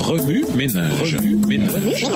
Remue ménage. Remue ménage.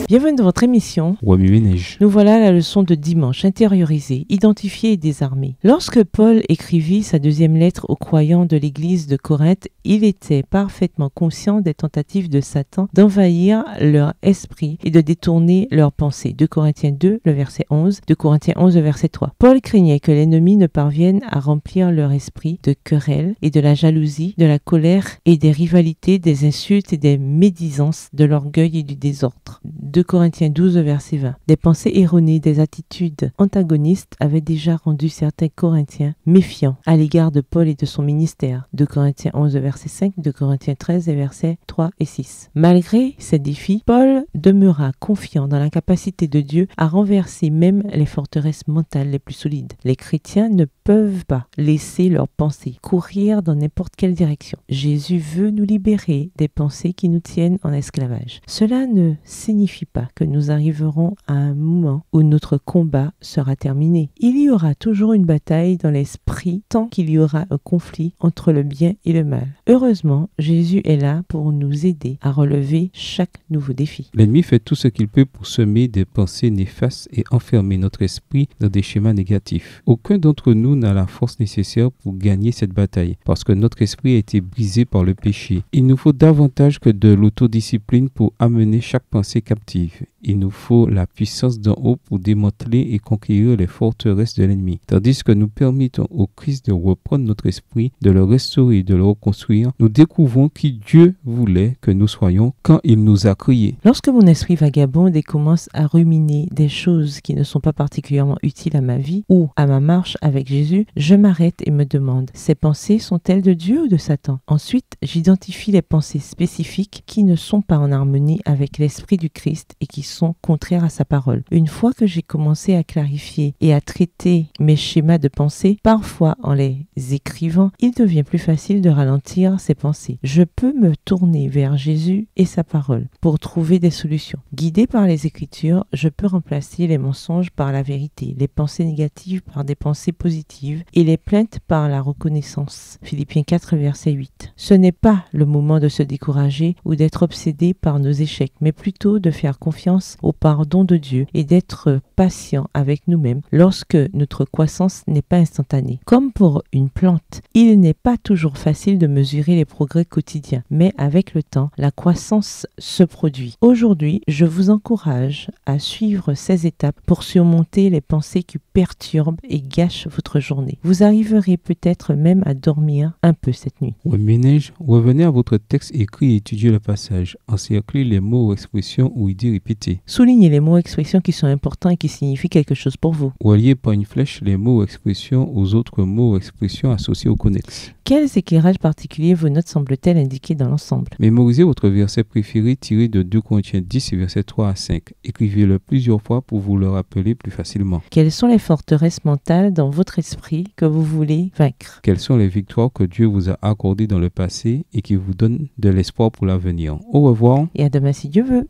Bienvenue dans votre émission. Remue ménage. Nous voilà à la leçon de dimanche, intériorisé, identifié et désarmé. Lorsque Paul écrivit sa deuxième lettre aux croyants de l'église de Corinthe, il était parfaitement conscient des tentatives de Satan d'envahir leur esprit et de détourner leurs pensées. 2 Corinthiens 2, le verset 11, 2 Corinthiens 11, le verset 3. Paul craignait que l'ennemi ne parvienne à remplir leur esprit de querelles et de la jalousie, de la colère et des rivalités, des insultes et des médisances, de l'orgueil et du désordre. 2 Corinthiens 12, verset 20. Des pensées erronées, des attitudes antagonistes avaient déjà rendu certains Corinthiens méfiants à l'égard de Paul et de son ministère. 2 Corinthiens 11, verset 5, 2 Corinthiens 13, versets 3 et 6. Malgré ces défis, Paul demeura confiant dans la capacité de Dieu à renverser même les forteresses mentales les plus solides. Les chrétiens ne peuvent pas laisser leurs pensées courir dans n'importe quelle direction. Jésus veut nous libérer des pensées qui nous tiennent en esclavage. Cela ne signifie pas que nous arriverons à un moment où notre combat sera terminé. Il y aura toujours une bataille dans l'esprit tant qu'il y aura un conflit entre le bien et le mal. Heureusement, Jésus est là pour nous aider à relever chaque nouveau défi. L'ennemi fait tout ce qu'il peut pour semer des pensées néfastes et enfermer notre esprit dans des schémas négatifs. Aucun d'entre nous n'a la force nécessaire pour gagner cette bataille parce que notre esprit a été brisé par le péché. Il nous faut davantage que de l'autodiscipline pour amener chaque pensée captive. Il nous faut la puissance d'en haut pour démanteler et conquérir les forteresses de l'ennemi. Tandis que nous permettons au Christ de reprendre notre esprit, de le restaurer et de le reconstruire, nous découvrons qui Dieu voulait que nous soyons quand il nous a créés. Lorsque mon esprit vagabonde et commence à ruminer des choses qui ne sont pas particulièrement utiles à ma vie ou à ma marche avec Jésus, je m'arrête et me demande, ces pensées sont-elles de Dieu ou de Satan? Ensuite, j'identifie les pensées spécifiques qui ne sont pas en harmonie avec l'esprit du Christ et qui sont contraires à sa parole. Une fois que j'ai commencé à clarifier et à traiter mes schémas de pensée, parfois en les écrivant, il devient plus facile de ralentir ces pensées. Je peux me tourner vers Jésus et sa parole pour trouver des solutions. Guidé par les Écritures, je peux remplacer les mensonges par la vérité, les pensées négatives par des pensées positives et les plaintes par la reconnaissance. Philippiens 4, verset 8. Ce n'est pas le moment de se décourager ou d'être obsédé par nos échecs, mais plutôt de faire confiance au pardon de Dieu et d'être patient avec nous-mêmes lorsque notre croissance n'est pas instantanée. Comme pour une plante, il n'est pas toujours facile de mesurer les progrès quotidiens, mais avec le temps, la croissance se produit. Aujourd'hui, je vous encourage à suivre ces étapes pour surmonter les pensées qui perturbent et gâchent votre journée. Vous arriverez peut-être même à dormir un peu cette nuit. Ménage, revenez à votre texte écrit et étudiez le passage. Encerclez les mots ou expressions ou idées répétées. Soulignez les mots et expressions qui sont importants et qui signifient quelque chose pour vous. Reliez par une flèche les mots ou expressions aux autres mots ou expressions associés au connexe. Quels éclairages particuliers vos notes semblent-elles indiquer dans l'ensemble? Mémorisez votre verset préféré tiré de 2 Corinthiens 10, versets 3 à 5. Écrivez-le plusieurs fois pour vous le rappeler plus facilement. Quelles sont les forteresses mentales dans votre esprit que vous voulez vaincre? Quelles sont les victoires que Dieu vous a accordées dans le passé et qui vous donnent de l'espoir pour l'avenir? Au revoir. Et à demain si Dieu veut.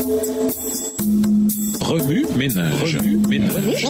Remue ménage. Remue ménage.